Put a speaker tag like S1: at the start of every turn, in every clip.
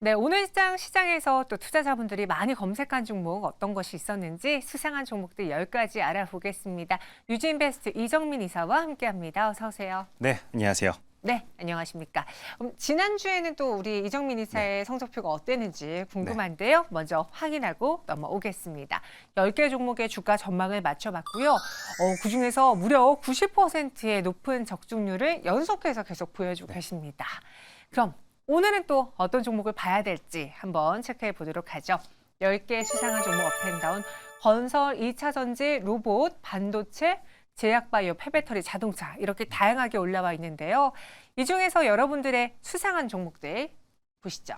S1: 네, 오늘 시장에서 또 투자자분들이 많이 검색한 종목 어떤 것이 있었는지 수상한 종목들 10가지 알아보겠습니다. 유진베스트 이정민 이사와 함께합니다. 어서 오세요.
S2: 네, 안녕하세요.
S1: 네, 안녕하십니까. 지난주에는 또 우리 이정민 이사의 성적표가 어땠는지 궁금한데요. 먼저 확인하고 넘어오겠습니다. 10개 종목의 주가 전망을 맞춰봤고요. 그중에서 무려 90%의 높은 적중률을 연속해서 계속 보여주고 계십니다. 그럼 오늘은 또 어떤 종목을 봐야 될지 한번 체크해 보도록 하죠. 10개 수상한 종목 업앤다운, 건설, 2차 전지, 로봇, 반도체, 제약바이오, 폐배터리, 자동차 이렇게 다양하게 올라와 있는데요. 이 중에서 여러분들의 수상한 종목들 보시죠.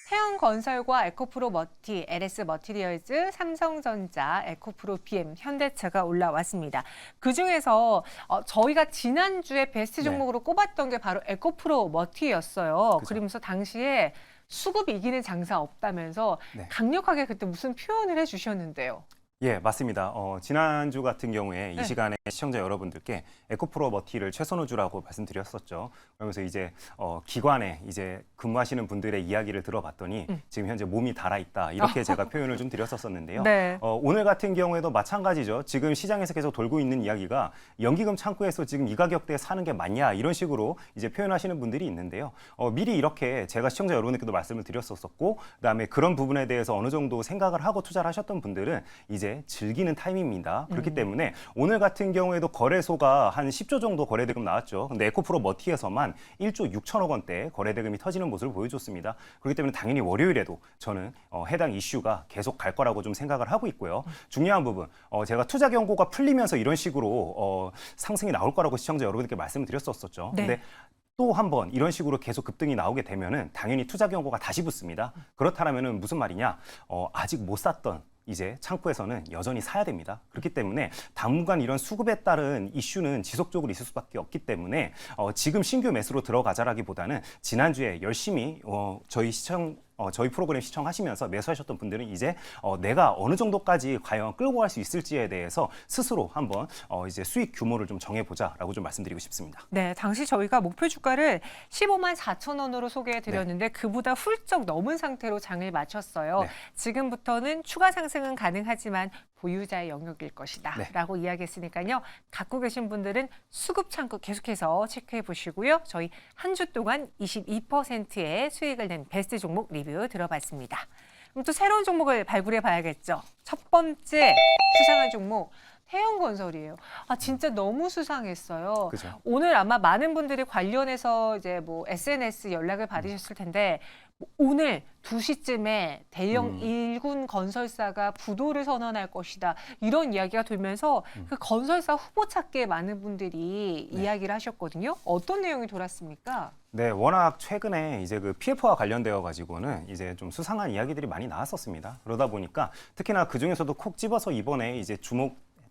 S1: 태형건설과 에코프로 머티, LS 머티리얼즈, 삼성전자, 에코프로 BM, 현대차가 올라왔습니다. 그중에서 저희가 지난주에 베스트 종목으로 꼽았던 게 바로 에코프로 머티였어요. 그러면서 당시에 수급이 이기는 장사 없다면서 강력하게 그때 무슨 표현을 해주셨는데요.
S2: 예, 맞습니다. 지난주 같은 경우에 이 시간에 시청자 여러분들께 에코프로 머티를 최선호주라고 말씀드렸었죠. 그러면서 이제 기관에 이제 근무하시는 분들의 이야기를 들어봤더니 지금 현재 몸이 달아있다 이렇게 제가 표현을 좀 드렸었는데요.
S1: 네.
S2: 오늘 같은 경우에도 마찬가지죠. 지금 시장에서 계속 돌고 있는 이야기가 연기금 창구에서 지금 이 가격대에 사는 게 맞냐 이런 식으로 이제 표현하시는 분들이 있는데요. 미리 이렇게 제가 시청자 여러분들께도 말씀을 드렸었고, 그다음에 그런 부분에 대해서 어느 정도 생각을 하고 투자를 하셨던 분들은 이제 즐기는 타임입니다. 그렇기 때문에 오늘 같은 경우에도 거래소가 한 10조 정도 거래대금 나왔죠. 근데 에코프로 머티에서만 1조 6천억 원대 거래대금이 터지는 모습을 보여줬습니다. 그렇기 때문에 당연히 월요일에도 저는 해당 이슈가 계속 갈 거라고 좀 생각을 하고 있고요. 중요한 부분, 제가 투자 경고가 풀리면서 이런 식으로 상승이 나올 거라고 시청자 여러분들께 말씀을 드렸었죠. 근데 또 한 번 이런 식으로 계속 급등이 나오게 되면은 당연히 투자 경고가 다시 붙습니다. 그렇다면은 무슨 말이냐? 아직 못 샀던 이제 창구에서는 여전히 사야 됩니다. 그렇기 때문에 당분간 이런 수급에 따른 이슈는 지속적으로 있을 수밖에 없기 때문에 지금 신규 매수로 들어가자라기보다는 지난주에 열심히 저희 프로그램 시청하시면서 매수하셨던 분들은 이제 내가 어느 정도까지 과연 끌고 갈 수 있을지에 대해서 스스로 한번 이제 수익 규모를 좀 정해보자라고 좀 말씀드리고 싶습니다.
S1: 네, 당시 저희가 목표 주가를 15만 4천 원으로 소개해드렸는데 그보다 훌쩍 넘은 상태로 장을 마쳤어요. 지금부터는 추가 상승은 가능하지만 보유자의 영역일 것이다 라고 이야기했으니까요. 갖고 계신 분들은 수급 창구 계속해서 체크해 보시고요. 저희 한 주 동안 22%의 수익을 낸 베스트 종목 리뷰 들어봤습니다. 그럼 또 새로운 종목을 발굴해 봐야겠죠. 첫 번째 수상한 종목 태형건설이에요. 진짜 너무 수상했어요.
S2: 그죠?
S1: 오늘 아마 많은 분들이 관련해서 이제 뭐 SNS 연락을 받으셨을 텐데 오늘 2시쯤에 대형 일군 건설사가 부도를 선언할 것이다. 이런 이야기가 돌면서 그 건설사 후보 찾기에 많은 분들이 이야기를 하셨거든요. 어떤 내용이 돌았습니까?
S2: 네, 워낙 최근에 이제 그 PF와 관련되어 가지고는 이제 좀 수상한 이야기들이 많이 나왔었습니다. 그러다 보니까 특히나 그 중에서도 콕 집어서 이번에 이제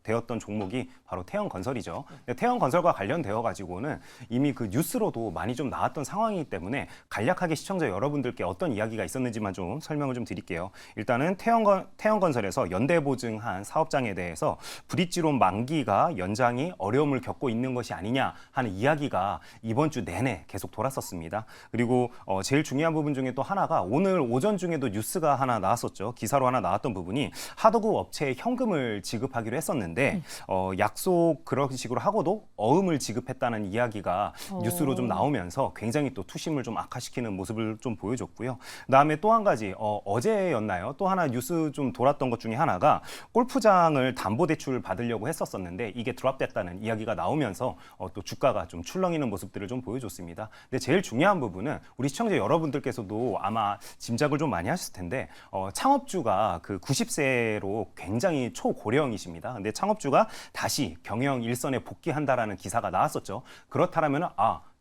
S2: 되었던 종목이 바로 태형건설이죠. 태형건설과 관련되어 가지고는 이미 그 뉴스로도 많이 좀 나왔던 상황이기 때문에 간략하게 시청자 여러분들께 어떤 이야기가 있었는지만 좀 설명을 좀 드릴게요. 일단은 태형건설에서 연대보증한 사업장에 대해서 브릿지론 만기가 연장이 어려움을 겪고 있는 것이 아니냐 하는 이야기가 이번 주 내내 계속 돌았었습니다. 그리고 제일 중요한 부분 중에 또 하나가 오늘 오전 중에도 뉴스가 하나 나왔었죠. 기사로 하나 나왔던 부분이 하도급 업체에 현금을 지급하기로 했었는데 약속 그런 식으로 하고도 어음을 지급했다는 이야기가 뉴스로 좀 나오면서 굉장히 또 투심을 좀 악화시키는 모습을 좀 보여줬고요. 그다음에 또 한 가지 어제였나요? 또 하나 뉴스 좀 돌았던 것 중에 하나가 골프장을 담보대출을 받으려고 했었었는데 이게 드랍됐다는 이야기가 나오면서 또 주가가 좀 출렁이는 모습들을 좀 보여줬습니다. 근데 제일 중요한 부분은 우리 시청자 여러분들께서도 아마 짐작을 좀 많이 하셨을 텐데 창업주가 그 90세로 굉장히 초고령이십니다. 근데 창업주가 다시 경영 일선에 복귀한다라는 기사가 나왔었죠. 그렇다면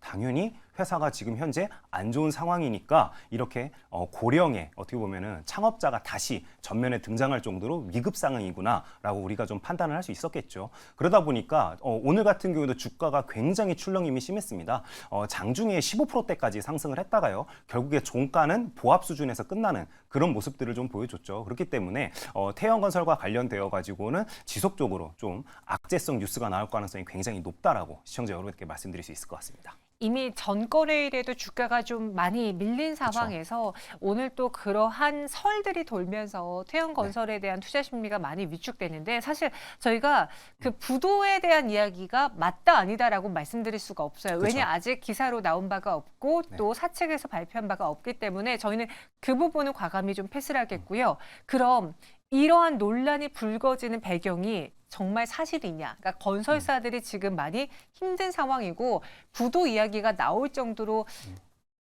S2: 당연히 회사가 지금 현재 안 좋은 상황이니까 이렇게 고령의 어떻게 보면은 창업자가 다시 전면에 등장할 정도로 위급 상황이구나라고 우리가 좀 판단을 할 수 있었겠죠. 그러다 보니까 오늘 같은 경우에도 주가가 굉장히 출렁임이 심했습니다. 장중에 15%대까지 상승을 했다가요. 결국에 종가는 보합 수준에서 끝나는 그런 모습들을 좀 보여줬죠. 그렇기 때문에 태형건설과 관련되어 가지고는 지속적으로 좀 악재성 뉴스가 나올 가능성이 굉장히 높다라고 시청자 여러분께 말씀드릴 수 있을 것 같습니다.
S1: 이미 전 거래일에도 주가가 좀 많이 밀린 상황에서 오늘 또 그러한 설들이 돌면서 태형건설에 대한 투자 심리가 많이 위축되는데 사실 저희가 그 부도에 대한 이야기가 맞다 아니다라고 말씀드릴 수가 없어요.
S2: 그쵸.
S1: 왜냐 아직 기사로 나온 바가 없고
S2: 네.
S1: 또 사측에서 발표한 바가 없기 때문에 저희는 그 부분은 과감히 좀 패스를 하겠고요. 그럼 이러한 논란이 불거지는 배경이 정말 사실이냐? 그러니까 건설사들이 지금 많이 힘든 상황이고 부도 이야기가 나올 정도로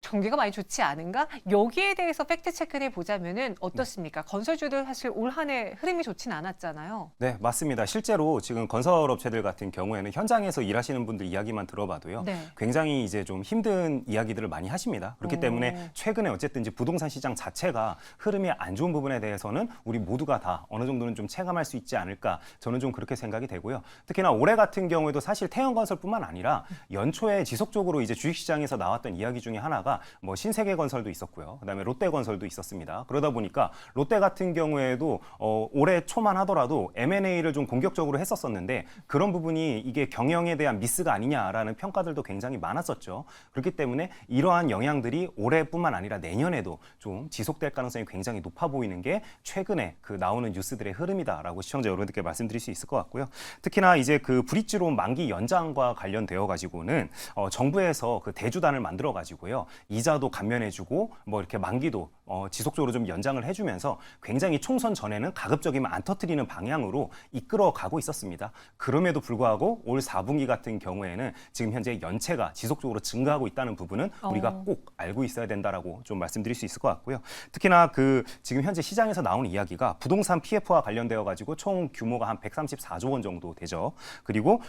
S1: 경기가 많이 좋지 않은가? 여기에 대해서 팩트 체크를 해보자면은 어떻습니까? 건설주들 사실 올 한 해 흐름이 좋진 않았잖아요.
S2: 네, 맞습니다. 실제로 지금 건설업체들 같은 경우에는 현장에서 일하시는 분들 이야기만 들어봐도요.
S1: 네.
S2: 굉장히 이제 좀 힘든 이야기들을 많이 하십니다. 그렇기 때문에 최근에 어쨌든 이제 부동산 시장 자체가 흐름이 안 좋은 부분에 대해서는 우리 모두가 다 어느 정도는 좀 체감할 수 있지 않을까 저는 좀 그렇게 생각이 되고요. 특히나 올해 같은 경우에도 사실 태형건설뿐만 아니라 연초에 지속적으로 이제 주식시장에서 나왔던 이야기 중에 하나가 뭐 신세계건설도 있었고요. 그다음에 롯데건설도 있었습니다. 그러다 보니까 롯데 같은 경우에도 올해 초만 하더라도 M&A를 좀 공격적으로 했었었는데 그런 부분이 이게 경영에 대한 미스가 아니냐라는 평가들도 굉장히 많았었죠. 그렇기 때문에 이러한 영향들이 올해뿐만 아니라 내년에도 좀 지속될 가능성이 굉장히 높아 보이는 게 최근에 그 나오는 뉴스들의 흐름이다라고 시청자 여러분들께 말씀드릴 수 있을 것 같고요. 특히나 이제 그 브릿지론 만기 연장과 관련되어 가지고는 정부에서 그 대주단을 만들어 가지고요. 이자도 감면해주고 뭐 이렇게 만기도 지속적으로 좀 연장을 해주면서 굉장히 총선 전에는 가급적이면 안 터뜨리는 방향으로 이끌어가고 있었습니다. 그럼에도 불구하고 올 4분기 같은 경우에는 지금 현재 연체가 지속적으로 증가하고 있다는 부분은 우리가 꼭 알고 있어야 된다라고 좀 말씀드릴 수 있을 것 같고요. 특히나 그 지금 현재 시장에서 나오는 이야기가 부동산 PF와 관련되어 가지고 총 규모가 한 134조 원 정도 되죠. 그리고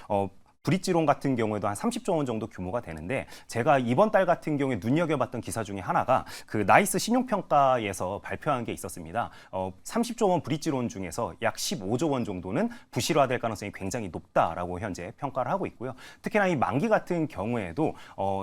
S2: 브릿지론 같은 경우에도 한 30조 원 정도 규모가 되는데 제가 이번 달 같은 경우에 눈여겨봤던 기사 중에 하나가 그 나이스 신용평가에서 발표한 게 있었습니다. 30조 원 브릿지론 중에서 약 15조 원 정도는 부실화될 가능성이 굉장히 높다라고 현재 평가를 하고 있고요. 특히나 이 만기 같은 경우에도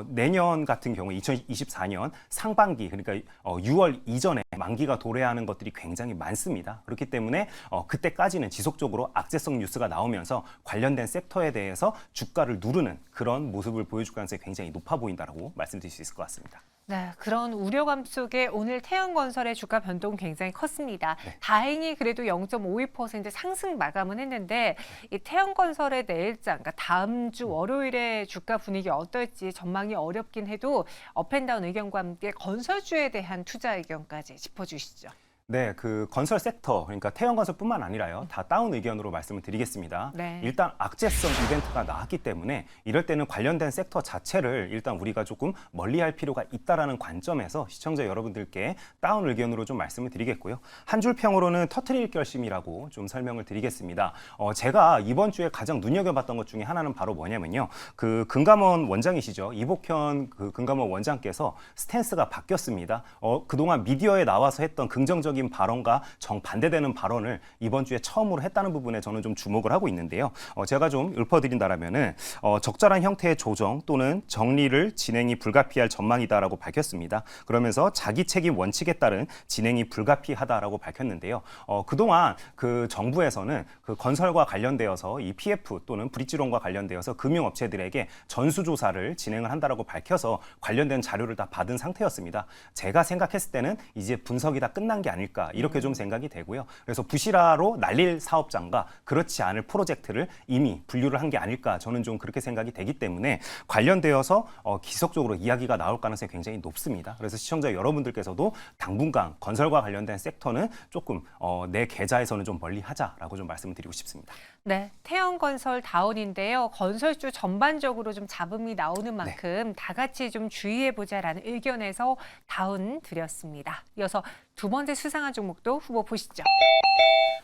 S2: 내년 같은 경우에 2024년 상반기 그러니까 6월 이전에 만기가 도래하는 것들이 굉장히 많습니다. 그렇기 때문에 그때까지는 지속적으로 악재성 뉴스가 나오면서 관련된 섹터에 대해서 주가를 누르는 그런 모습을 보여줄 가능성이 굉장히 높아 보인다라고 말씀드릴 수 있을 것 같습니다.
S1: 네, 그런 우려감 속에 오늘 태형건설의 주가 변동 굉장히 컸습니다.
S2: 네.
S1: 다행히 그래도 0.52% 상승 마감은 했는데 이 태형건설의 내일장, 그러니까 다음 주 월요일에 주가 분위기 어떨지 전망이 어렵긴 해도 업앤다운 의견과 함께 건설주에 대한 투자 의견까지 짚어주시죠.
S2: 네, 그 건설 섹터, 그러니까 태형건설뿐만 아니라요, 다 다운 의견으로 말씀을 드리겠습니다.
S1: 네.
S2: 일단 악재성 이벤트가 나왔기 때문에 이럴 때는 관련된 섹터 자체를 일단 우리가 조금 멀리할 필요가 있다라는 관점에서 시청자 여러분들께 다운 의견으로 좀 말씀을 드리겠고요. 한 줄 평으로는 터트릴 결심이라고 좀 설명을 드리겠습니다. 제가 이번 주에 가장 눈여겨봤던 것 중에 하나는 바로 뭐냐면요, 그 금감원 원장이시죠, 이복현 그 금감원 원장께서 스탠스가 바뀌었습니다. 그동안 미디어에 나와서 했던 긍정적인 발언과 정반대되는 발언을 이번 주에 처음으로 했다는 부분에 저는 좀 주목을 하고 있는데요. 제가 좀 읊어드린다라면은 적절한 형태의 조정 또는 정리를 진행이 불가피할 전망이다라고 밝혔습니다. 그러면서 자기 책임 원칙에 따른 진행이 불가피하다라고 밝혔는데요. 그동안 그 정부에서는 그 건설과 관련되어서 이 PF 또는 브릿지론과 관련되어서 금융업체들에게 전수조사를 진행을 한다라고 밝혀서 관련된 자료를 다 받은 상태였습니다. 제가 생각했을 때는 이제 분석이 다 끝난 게 아닐까 이렇게 좀 생각이 되고요. 그래서 부실화로 날릴 사업장과 그렇지 않을 프로젝트를 이미 분류를 한 게 아닐까 저는 좀 그렇게 생각이 되기 때문에 관련되어서 지속적으로 이야기가 나올 가능성이 굉장히 높습니다. 그래서 시청자 여러분들께서도 당분간 건설과 관련된 섹터는 조금 내 계좌에서는 좀 멀리 하자라고 좀 말씀을 드리고 싶습니다.
S1: 네, 태형건설 다운인데요. 건설주 전반적으로 좀 잡음이 나오는 만큼 다 같이 좀 주의해보자라는 의견에서 다운 드렸습니다. 이어서 두 번째 수상한 종목도 후보 보시죠.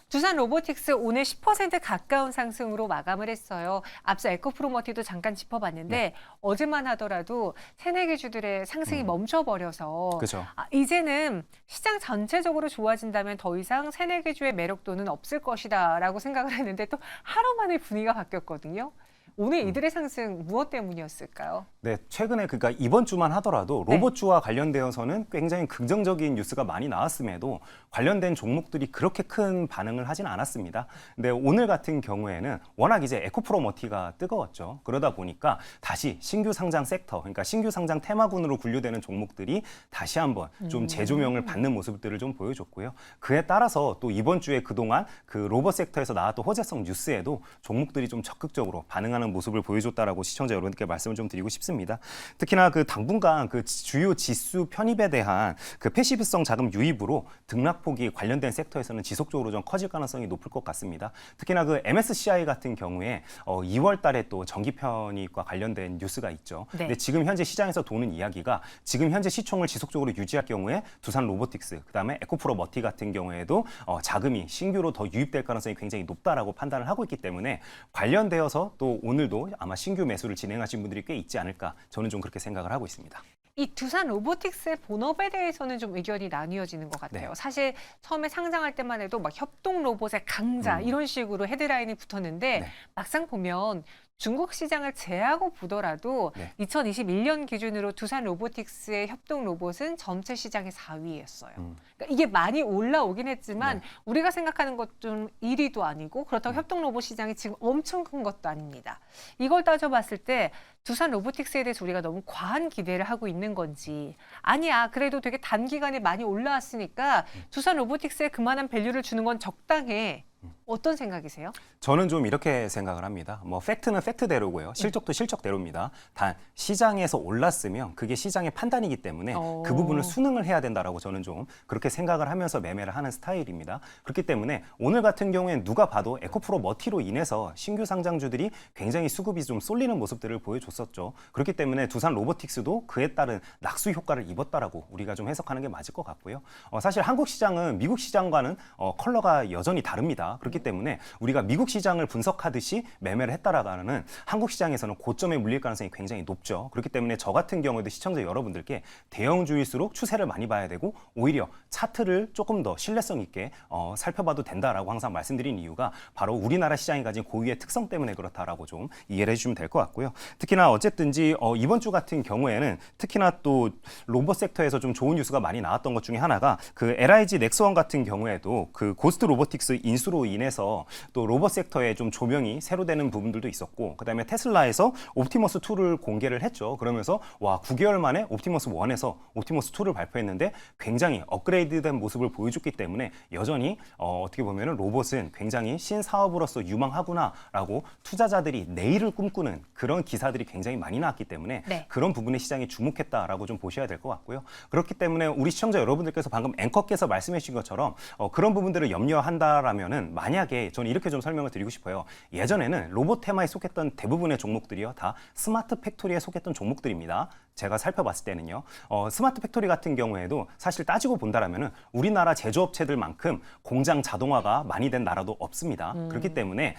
S1: 두산 로보틱스 오늘 10% 가까운 상승으로 마감을 했어요. 앞서 에코프로머티도 잠깐 짚어봤는데 어제만 하더라도 새내기 주들의 상승이 멈춰버려서
S2: 그렇죠.
S1: 이제는 시장 전체적으로 좋아진다면 더 이상 새내기주의 매력도는 없을 것이다라고 생각을 했는데 또 하루 만에 분위기가 바뀌었거든요. 오늘 이들의 상승 무엇 때문이었을까요?
S2: 네, 최근에 그러니까 이번 주만 하더라도
S1: 네.
S2: 로봇주와 관련되어서는 굉장히 긍정적인 뉴스가 많이 나왔음에도 관련된 종목들이 그렇게 큰 반응을 하진 않았습니다. 근데 오늘 같은 경우에는 워낙 이제 에코프로머티가 뜨거웠죠. 그러다 보니까 다시 신규 상장 섹터, 그러니까 신규 상장 테마군으로 분류되는 종목들이 다시 한번 좀 재조명을 받는 모습들을 좀 보여줬고요. 그에 따라서 또 이번 주에 그동안 그 로봇 섹터에서 나왔던 호재성 뉴스에도 종목들이 좀 적극적으로 반응하는 모습을 보여줬다라고 시청자 여러분께 말씀을 좀 드리고 싶습니다. 특히나 그 당분간 그 주요 지수 편입에 대한 그 패시브성 자금 유입으로 등락폭이 관련된 섹터에서는 지속적으로 좀 커질 가능성이 높을 것 같습니다. 특히나 그 MSCI 같은 경우에 2월 달에 또 정기 편입과 관련된 뉴스가 있죠.
S1: 네.
S2: 근데 지금 현재 시장에서 도는 이야기가 지금 현재 시총을 지속적으로 유지할 경우에 두산 로보틱스, 그다음에 에코프로 머티 같은 경우에도 자금이 신규로 더 유입될 가능성이 굉장히 높다라고 판단을 하고 있기 때문에 관련되어서 또 오늘도 아마 신규 매수를 진행하신 분들이 꽤 있지 않을까, 저는 좀 그렇게 생각을 하고 있습니다.
S1: 이 두산 로보틱스의 본업에 대해서는 좀 의견이 나뉘어지는 것 같아요.
S2: 네.
S1: 사실 처음에 상장할 때만 해도 막 협동 로봇의 강자 이런 식으로 헤드라인이 붙었는데
S2: 네.
S1: 막상 보면 중국 시장을 제하고 보더라도
S2: 네.
S1: 2021년 기준으로 두산 로보틱스의 협동 로봇은 전체 시장의 4위였어요.
S2: 음.
S1: 그러니까 이게 많이 올라오긴 했지만
S2: 네.
S1: 우리가 생각하는 것 좀 1위도 아니고 그렇다고 협동 로봇 시장이 지금 엄청 큰 것도 아닙니다. 이걸 따져봤을 때 두산 로보틱스에 대해서 우리가 너무 과한 기대를 하고 있는 건지, 아니야 그래도 되게 단기간에 많이 올라왔으니까 두산 로보틱스에 그만한 밸류를 주는 건 적당해. 어떤 생각이세요?
S2: 저는 좀 이렇게 생각을 합니다. 뭐 팩트는 팩트대로고요. 실적도 실적대로입니다. 단 시장에서 올랐으면 그게 시장의 판단이기 때문에 그 부분을 수능을 해야 된다라고 저는 좀 그렇게 생각을 하면서 매매를 하는 스타일입니다. 그렇기 때문에 오늘 같은 경우에는 누가 봐도 에코프로 머티로 인해서 신규 상장주들이 굉장히 수급이 좀 쏠리는 모습들을 보여줬었죠. 그렇기 때문에 두산 로보틱스도 그에 따른 낙수 효과를 입었다라고 우리가 좀 해석하는 게 맞을 것 같고요. 사실 한국 시장은 미국 시장과는 컬러가 여전히 다릅니다. 그렇기 때문에 우리가 미국 시장을 분석하듯이 매매를 했다라가는 한국 시장에서는 고점에 물릴 가능성이 굉장히 높죠. 그렇기 때문에 저 같은 경우에도 시청자 여러분들께 대형주일수록 추세를 많이 봐야 되고 오히려 차트를 조금 더 신뢰성 있게 살펴봐도 된다라고 항상 말씀드린 이유가 바로 우리나라 시장이 가진 고유의 특성 때문에 그렇다라고 좀 이해를 해주시면 될 것 같고요. 특히나 어쨌든지 이번 주 같은 경우에는 특히나 또 로봇 섹터에서 좀 좋은 뉴스가 많이 나왔던 것 중에 하나가 그 LIG 넥스원 같은 경우에도 그 고스트 로보틱스 인수로 인해서 또 로봇 섹터에 좀 조명이 새로 되는 부분들도 있었고, 그다음에 테슬라에서 옵티머스 2를 공개를 했죠. 그러면서 와 9개월 만에 옵티머스 1에서 옵티머스 2를 발표했는데 굉장히 업그레이드된 모습을 보여줬기 때문에 여전히 어떻게 보면은 로봇은 굉장히 신사업으로서 유망하구나라고 투자자들이 내일을 꿈꾸는 그런 기사들이 굉장히 많이 나왔기 때문에
S1: 네.
S2: 그런 부분에 시장이 주목했다라고 좀 보셔야 될 것 같고요. 그렇기 때문에 우리 시청자 여러분들께서 방금 앵커께서 말씀해 주신 것처럼 그런 부분들을 염려한다라면은 만약에 저는 이렇게 좀 설명을 드리고 싶어요. 예전에는 로봇 테마에 속했던 대부분의 종목들이요, 다 스마트 팩토리에 속했던 종목들입니다. 제가 살펴봤을 때는요, 스마트 팩토리 같은 경우에도 사실 따지고 본다라면은 우리나라 제조업체들만큼 공장 자동화가 많이 된 나라도 없습니다. 그렇기 때문에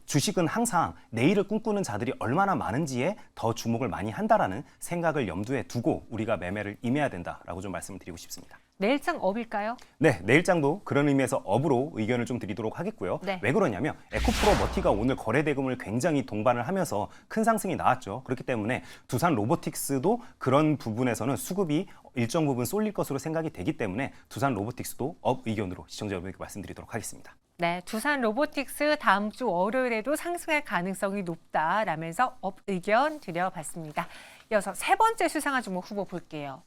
S2: 주식은 항상 내일을 꿈꾸는 자들이 얼마나 많은지에 더 주목을 많이 한다라는 생각을 염두에 두고 우리가 매매를 임해야 된다라고 좀 말씀을 드리고 싶습니다.
S1: 내일장 업일까요?
S2: 네, 내일장도 그런 의미에서 업으로 의견을 좀 드리도록 하겠고요.
S1: 네.
S2: 왜 그러냐면 에코프로 머티가 오늘 거래 대금을 굉장히 동반을 하면서 큰 상승이 나왔죠. 그렇기 때문에 두산 로보틱스도 그런 부분에서는 수급이 일정 부분 쏠릴 것으로 생각이 되기 때문에 두산 로보틱스도 업 의견으로 시청자 여러분께 말씀드리도록 하겠습니다.
S1: 네, 두산 로보틱스 다음 주 월요일에도 상승할 가능성이 높다라면서 업 의견 드려봤습니다. 이어서 세 번째 수상한 종목 후보 볼게요.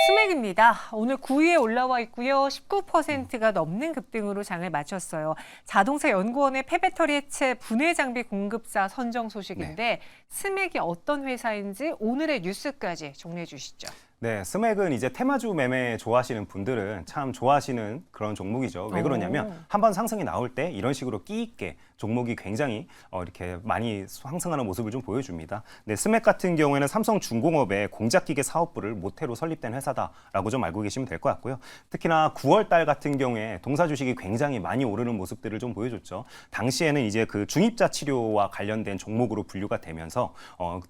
S1: 스맥입니다. 오늘 9위에 올라와 있고요. 19%가 넘는 급등으로 장을 마쳤어요. 자동차 연구원의 폐배터리 해체 분해 장비 공급사 선정 소식인데 스맥이 어떤 회사인지 오늘의 뉴스까지 정리해 주시죠.
S2: 네, 스맥은 이제 테마주 매매 좋아하시는 분들은 참 좋아하시는 그런 종목이죠. 왜 그러냐면 한번 상승이 나올 때 이런 식으로 끼 있게 종목이 굉장히 이렇게 많이 상승하는 모습을 좀 보여줍니다. 네, 스맥 같은 경우에는 삼성중공업의 공작기계 사업부를 모태로 설립된 회사다라고 좀 알고 계시면 될 것 같고요. 특히나 9월 달 같은 경우에 동사 주식이 굉장히 많이 오르는 모습들을 좀 보여줬죠. 당시에는 이제 그 중입자 치료와 관련된 종목으로 분류가 되면서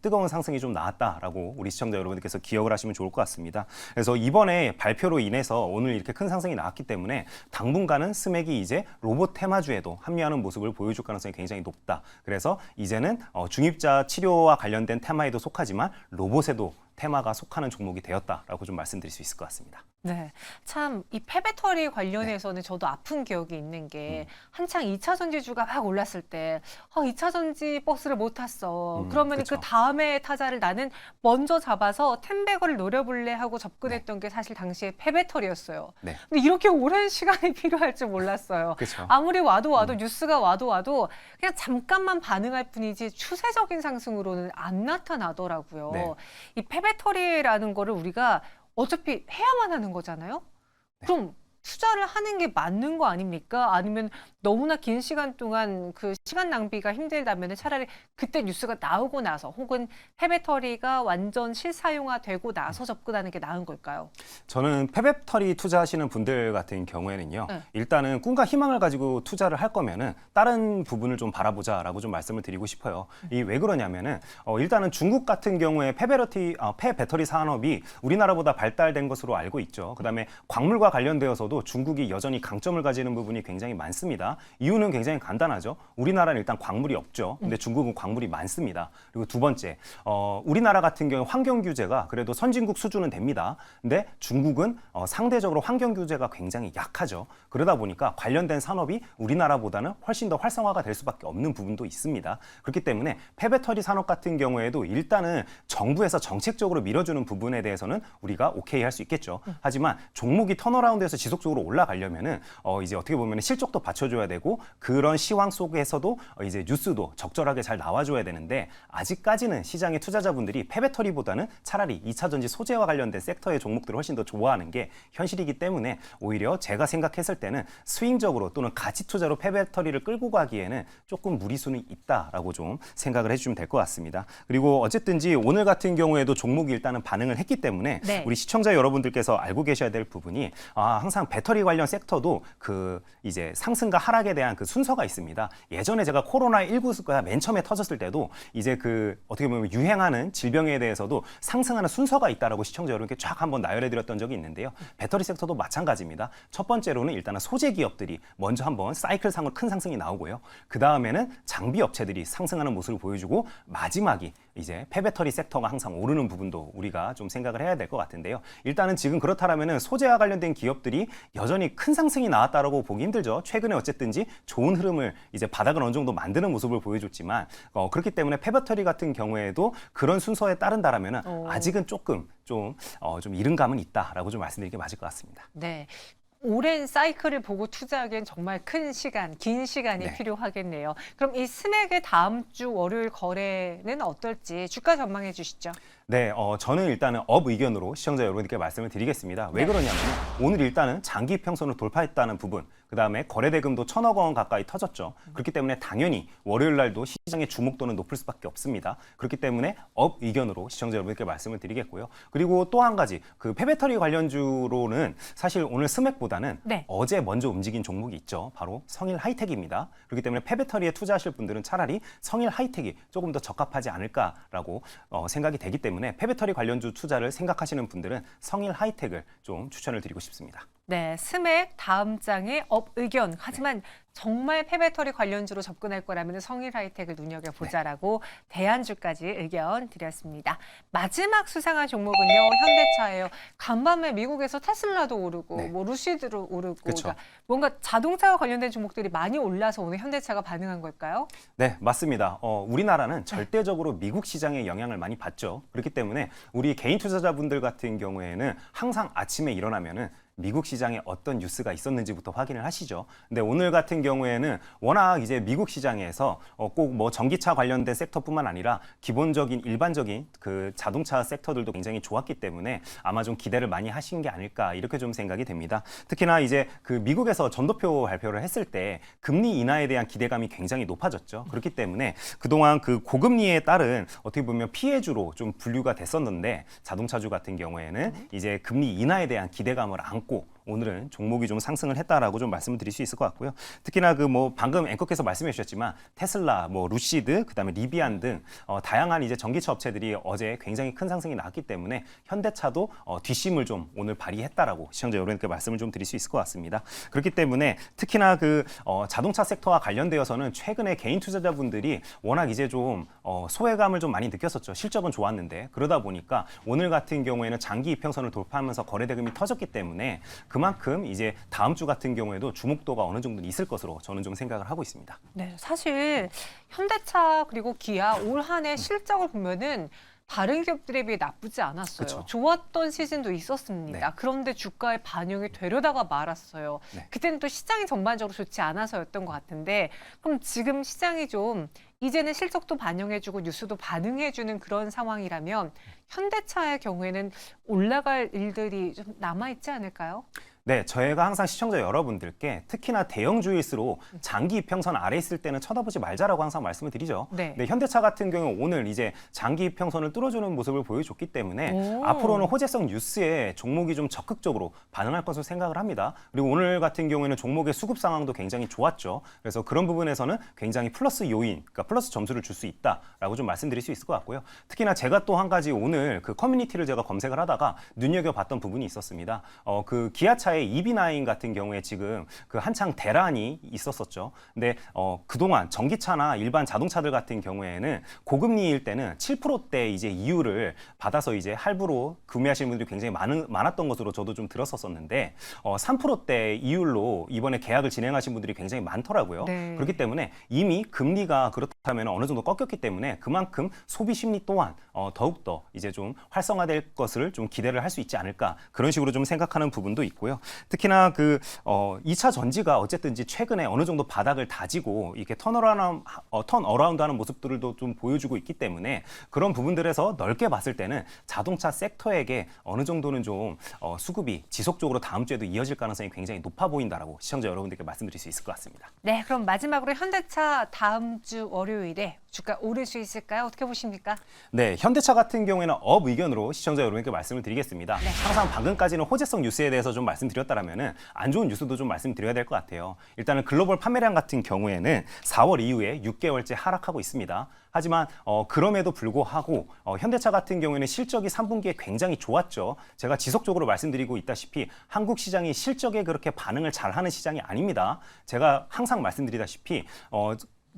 S2: 뜨거운 상승이 좀 나왔다라고 우리 시청자 여러분들께서 기억을 하시면 좋을 것 것 같습니다. 그래서 이번에 발표로 인해서 오늘 이렇게 큰 상승이 나왔기 때문에 당분간은 스맥이 이제 로봇 테마주에도 합류하는 모습을 보여줄 가능성이 굉장히 높다. 그래서 이제는 중입자 치료와 관련된 테마에도 속하지만 로봇에도 테마가 속하는 종목이 되었다라고 좀 말씀드릴 수 있을 것 같습니다.
S1: 네, 참 이 폐배터리 관련해서는 저도 아픈 기억이 있는 게 한창 2차 전지주가 막 올랐을 때 2차 전지 버스를 못 탔어. 그러면
S2: 그쵸.
S1: 그 다음에 타자를 나는 먼저 잡아서 텐베거를 노려볼래 하고 접근했던 게 사실 당시에 폐배터리였어요.
S2: 네.
S1: 근데 이렇게 오랜 시간이 필요할 줄 몰랐어요.
S2: 그렇죠.
S1: 아무리 와도 뉴스가 와도 그냥 잠깐만 반응할 뿐이지 추세적인 상승으로는 안 나타나더라고요.
S2: 네.
S1: 이 폐배터리라는 거를 우리가 어차피 해야만 하는 거잖아요. 그럼 투자를 하는 게 맞는 거 아닙니까? 아니면 너무나 긴 시간 동안 그 시간 낭비가 힘들다면 차라리 그때 뉴스가 나오고 나서 혹은 폐배터리가 완전 실사용화되고 나서 접근하는 게 나은 걸까요?
S2: 저는 폐배터리 투자하시는 분들 같은 경우에는요.
S1: 네.
S2: 일단은 꿈과 희망을 가지고 투자를 할 거면은 다른 부분을 좀 바라보자라고 좀 말씀을 드리고 싶어요. 이 왜 그러냐면은 일단은 중국 같은 경우에 폐배터리 산업이 우리나라보다 발달된 것으로 알고 있죠. 그다음에 광물과 관련되어서도 중국이 여전히 강점을 가지는 부분이 굉장히 많습니다. 이유는 굉장히 간단하죠. 우리나라는 일단 광물이 없죠. 근데 중국은 광물이 많습니다. 그리고 두 번째, 우리나라 같은 경우 환경 규제가 그래도 선진국 수준은 됩니다. 근데 중국은 상대적으로 환경 규제가 굉장히 약하죠. 그러다 보니까 관련된 산업이 우리나라보다는 훨씬 더 활성화가 될 수밖에 없는 부분도 있습니다. 그렇기 때문에 폐배터리 산업 같은 경우에도 일단은 정부에서 정책적으로 밀어주는 부분에 대해서는 우리가 오케이 할 수 있겠죠. 하지만 종목이 턴어라운드에서 지속적으로 올라가려면은 이제 어떻게 보면 실적도 받쳐줘야 되고 그런 시황 속에서도 이제 뉴스도 적절하게 잘 나와줘야 되는데 아직까지는 시장의 투자자분들이 폐배터리보다는 차라리 2차 전지 소재와 관련된 섹터의 종목들을 훨씬 더 좋아하는 게 현실이기 때문에 오히려 제가 생각했을 때는 스윙적으로 또는 가치 투자로 폐배터리를 끌고 가기에는 조금 무리수는 있다라고 좀 생각을 해주시면 될 것 같습니다. 그리고 어쨌든지 오늘 같은 경우에도 종목이 일단은 반응을 했기 때문에
S1: 네.
S2: 우리 시청자 여러분들께서 알고 계셔야 될 부분이 항상 배터리 관련 섹터도 그 이제 상승과 하락에 대한 그 순서가 있습니다. 예전에 제가 코로나19가 맨 처음에 터졌을 때도 이제 그 어떻게 보면 유행하는 질병에 대해서도 상승하는 순서가 있다라고 시청자 여러분께 쫙 한번 나열해 드렸던 적이 있는데요. 배터리 섹터도 마찬가지입니다. 첫 번째로는 일단은 소재 기업들이 먼저 한번 사이클상으로 큰 상승이 나오고요. 그 다음에는 장비 업체들이 상승하는 모습을 보여주고 마지막이 이제 폐배터리 섹터가 항상 오르는 부분도 우리가 좀 생각을 해야 될 것 같은데요. 일단은 지금 그렇다라면은 소재와 관련된 기업들이 여전히 큰 상승이 나왔다라고 보기 힘들죠. 최근에 어쨌든지 좋은 흐름을 이제 바닥을 어느 정도 만드는 모습을 보여줬지만 그렇기 때문에 폐배터리 같은 경우에도 그런 순서에 따른다라면은 아직은 조금 좀 이른 감은 있다라고 좀 말씀드리는 게 맞을 것 같습니다.
S1: 네. 오랜 사이클을 보고 투자하기엔 정말 큰 시간, 긴 시간이
S2: 네.
S1: 필요하겠네요. 그럼 이 스맥의 다음 주 월요일 거래는 어떨지 주가 전망해 주시죠.
S2: 네, 저는 일단은 업 의견으로 시청자 여러분께 말씀을 드리겠습니다. 왜
S1: 네.
S2: 그러냐면 오늘 일단은 장기 평선을 돌파했다는 부분, 그 다음에 거래대금도 1,000억 원 가까이 터졌죠. 그렇기 때문에 당연히 월요일 날도 시장의 주목도는 높을 수밖에 없습니다. 그렇기 때문에 업 의견으로 시청자 여러분께 말씀을 드리겠고요. 그리고 또 한 가지, 그 폐배터리 관련주로는 사실 오늘 스맥보다는
S1: 네.
S2: 어제 먼저 움직인 종목이 있죠. 바로 성일 하이텍입니다. 그렇기 때문에 폐배터리에 투자하실 분들은 차라리 성일 하이텍이 조금 더 적합하지 않을까라고 생각이 되기 때문에 폐배터리 관련주 투자를 생각하시는 분들은 성일 하이텍을 좀 추천을 드리고 싶습니다.
S1: 네, 스맥 다음 장의 업 의견. 하지만 정말 폐배터리 관련주로 접근할 거라면 성일 하이텍을 눈여겨보자라고 대안주까지 의견 드렸습니다. 마지막 수상한 종목은요, 현대차예요. 간밤에 미국에서 테슬라도 오르고
S2: 네.
S1: 뭐 루시드도 오르고
S2: 그쵸.
S1: 그러니까 뭔가 자동차와 관련된 종목들이 많이 올라서 오늘 현대차가 반응한 걸까요?
S2: 네, 맞습니다. 우리나라는 절대적으로 미국 시장의 영향을 많이 받죠. 그렇기 때문에 우리 개인 투자자분들 같은 경우에는 항상 아침에 일어나면은 미국 시장에 어떤 뉴스가 있었는지부터 확인을 하시죠. 근데 오늘 같은 경우에는 워낙 이제 미국 시장에서 꼭 뭐 전기차 관련된 섹터뿐만 아니라 기본적인 일반적인 그 자동차 섹터들도 굉장히 좋았기 때문에 아마 좀 기대를 많이 하신 게 아닐까 이렇게 좀 생각이 됩니다. 특히나 이제 그 미국에서 전도표 발표를 했을 때 금리 인하에 대한 기대감이 굉장히 높아졌죠. 그렇기 때문에 그동안 그 고금리에 따른 어떻게 보면 피해주로 좀 분류가 됐었는데 자동차주 같은 경우에는 이제 금리 인하에 대한 기대감을 안고 오늘은 종목이 좀 상승을 했다라고 좀 말씀을 드릴 수 있을 것 같고요. 특히나 그 뭐 방금 앵커께서 말씀해 주셨지만 테슬라, 뭐 루시드, 그다음에 리비안 등 다양한 이제 전기차 업체들이 어제 굉장히 큰 상승이 나왔기 때문에 현대차도 뒷심을 좀 오늘 발휘했다라고 시청자 여러분께 말씀을 좀 드릴 수 있을 것 같습니다. 그렇기 때문에 특히나 그 자동차 섹터와 관련되어서는 최근에 개인 투자자분들이 워낙 이제 좀 소외감을 좀 많이 느꼈었죠. 실적은 좋았는데 그러다 보니까 오늘 같은 경우에는 장기 이평선을 돌파하면서 거래 대금이 터졌기 때문에 그만큼 이제 다음 주 같은 경우에도 주목도가 어느 정도 있을 것으로 저는 좀 생각을 하고 있습니다.
S1: 네, 사실 현대차 그리고 기아 올 한 해 실적을 보면은 다른 기업들에 비해 나쁘지 않았어요.
S2: 그쵸.
S1: 좋았던 시즌도 있었습니다.
S2: 네.
S1: 그런데 주가에 반영이 되려다가 말았어요.
S2: 네.
S1: 그때는 또 시장이 전반적으로 좋지 않아서였던 것 같은데 그럼 지금 시장이 좀 이제는 실적도 반영해주고 뉴스도 반응해주는 그런 상황이라면 현대차의 경우에는 올라갈 일들이 좀 남아있지 않을까요?
S2: 네, 저희가 항상 시청자 여러분들께 특히나 대형주일수록 장기 이평선 아래 있을 때는 쳐다보지 말자라고 항상 말씀을 드리죠.
S1: 네.
S2: 현대차 같은 경우 오늘 이제 장기 이평선을 뚫어주는 모습을 보여줬기 때문에
S1: 오.
S2: 앞으로는 호재성 뉴스에 종목이 좀 적극적으로 반응할 것으로 생각을 합니다. 그리고 오늘 같은 경우에는 종목의 수급 상황도 굉장히 좋았죠. 그래서 그런 부분에서는 굉장히 플러스 요인, 그러니까 플러스 점수를 줄 수 있다라고 좀 말씀드릴 수 있을 것 같고요. 특히나 제가 또 한 가지 오늘 그 커뮤니티를 제가 검색을 하다가 눈여겨봤던 부분이 있었습니다. 그 기아차의 EB9 같은 경우에 지금 그 한창 대란이 있었었죠. 근데 그동안 전기차나 일반 자동차들 같은 경우에는 고금리일 때는 7%대 이제 이유를 받아서 이제 할부로 구매하시는 분들이 굉장히 많았던 것으로 저도 좀 들었었는데 3%대 이율로 이번에 계약을 진행하신 분들이 굉장히 많더라고요.
S1: 네.
S2: 그렇기 때문에 이미 금리가 그렇다면 어느 정도 꺾였기 때문에 그만큼 소비 심리 또한 더욱더 이제 좀 활성화될 것을 좀 기대를 할 수 있지 않을까 그런 식으로 좀 생각하는 부분도 있고요. 특히나 그 2차 전지가 어쨌든지 최근에 어느 정도 바닥을 다지고 이렇게 턴어라운드하는 모습들도 좀 보여주고 있기 때문에 그런 부분들에서 넓게 봤을 때는 자동차 섹터에게 어느 정도는 좀 수급이 지속적으로 다음 주에도 이어질 가능성이 굉장히 높아 보인다라고 시청자 여러분들께 말씀드릴 수 있을 것 같습니다.
S1: 네, 그럼 마지막으로 현대차 다음 주 월요일에 주가 오를 수 있을까요? 어떻게 보십니까?
S2: 네, 현대차 같은 경우에는 업 의견으로 시청자 여러분께 말씀을 드리겠습니다.
S1: 네.
S2: 항상 방금까지는 호재성 뉴스에 대해서 좀 말씀드렸다라면은 안 좋은 뉴스도 좀 말씀드려야 될 것 같아요. 일단은 글로벌 판매량 같은 경우에는 4월 이후에 6개월째 하락하고 있습니다. 하지만 그럼에도 불구하고 현대차 같은 경우에는 실적이 3분기에 굉장히 좋았죠. 제가 지속적으로 말씀드리고 있다시피 한국 시장이 실적에 그렇게 반응을 잘하는 시장이 아닙니다. 제가 항상 말씀드리다시피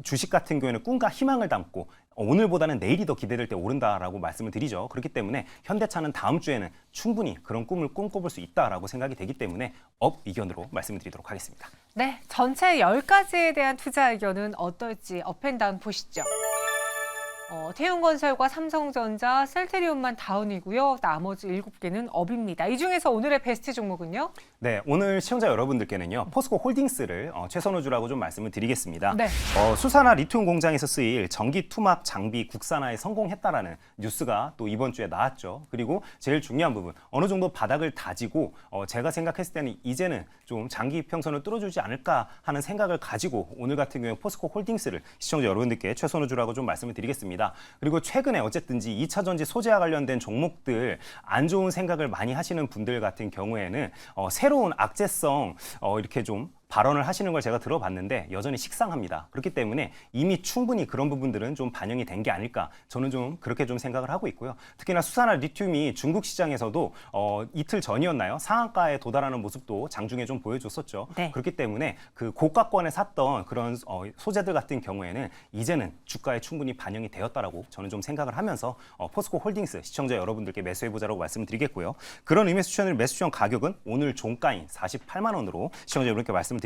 S2: 주식 같은 경우에는 꿈과 희망을 담고 오늘보다는 내일이 더 기대될 때 오른다라고 말씀을 드리죠. 그렇기 때문에 현대차는 다음 주에는 충분히 그런 꿈을 꿈꿔볼 수 있다라고 생각이 되기 때문에 업 의견으로 말씀을 드리도록 하겠습니다.
S1: 네, 전체 10가지에 대한 투자 의견은 어떨지 업앤다운 보시죠. 태용건설과 삼성전자, 셀트리온만 다운이고요. 나머지 7개는 업입니다. 이 중에서 오늘의 베스트 종목은요?
S2: 네, 오늘 시청자 여러분들께는요 포스코 홀딩스를 최선호주라고 좀 말씀을 드리겠습니다.
S1: 네.
S2: 수산화 리튬 공장에서 쓰일 전기 투막 장비 국산화에 성공했다라는 뉴스가 또 이번 주에 나왔죠. 그리고 제일 중요한 부분 어느 정도 바닥을 다지고 제가 생각했을 때는 이제는 좀 장기 이평선을 뚫어주지 않을까 하는 생각을 가지고 오늘 같은 경우에 포스코 홀딩스를 시청자 여러분들께 최선호주라고 좀 말씀을 드리겠습니다. 그리고 최근에 어쨌든지 2차 전지 소재와 관련된 종목들 안 좋은 생각을 많이 하시는 분들 같은 경우에는 새로운 악재성 이렇게 좀 발언을 하시는 걸 제가 들어봤는데 여전히 식상합니다. 그렇기 때문에 이미 충분히 그런 부분들은 좀 반영이 된 게 아닐까 저는 좀 그렇게 좀 생각을 하고 있고요. 특히나 수산화 리튬이 중국 시장에서도 이틀 전이었나요? 상한가에 도달하는 모습도 장중에 좀 보여줬었죠.
S1: 네.
S2: 그렇기 때문에 그 고가권에 샀던 그런 소재들 같은 경우에는 이제는 주가에 충분히 반영이 되었다라고 저는 좀 생각을 하면서 포스코 홀딩스 시청자 여러분들께 매수해보자라고 말씀드리겠고요. 그런 의미에서 추천드린 매수 추천 가격은 오늘 종가인 48만 원으로 시청자 여러분께 말씀드리겠고요.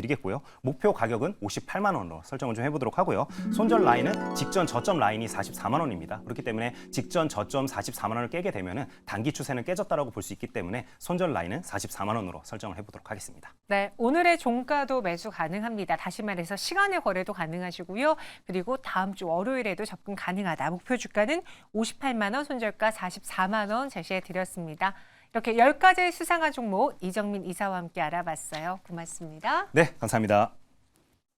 S2: 목표 가격은 58만 원으로 설정을 좀 해보도록 하고요. 손절 라인은 직전 저점 라인이 44만 원입니다. 그렇기 때문에 직전 저점 44만 원을 깨게 되면은 단기 추세는 깨졌다라고 볼 수 있기 때문에 손절 라인은 44만 원으로 설정을 해보도록 하겠습니다.
S1: 네, 오늘의 종가도 매수 가능합니다. 다시 말해서 시간의 거래도 가능하시고요. 그리고 다음 주 월요일에도 접근 가능하다. 목표 주가는 58만 원, 손절가 44만 원 제시해 드렸습니다. 이렇게 10가지의 수상한 종목 이정민 이사와 함께 알아봤어요. 고맙습니다.
S2: 네, 감사합니다.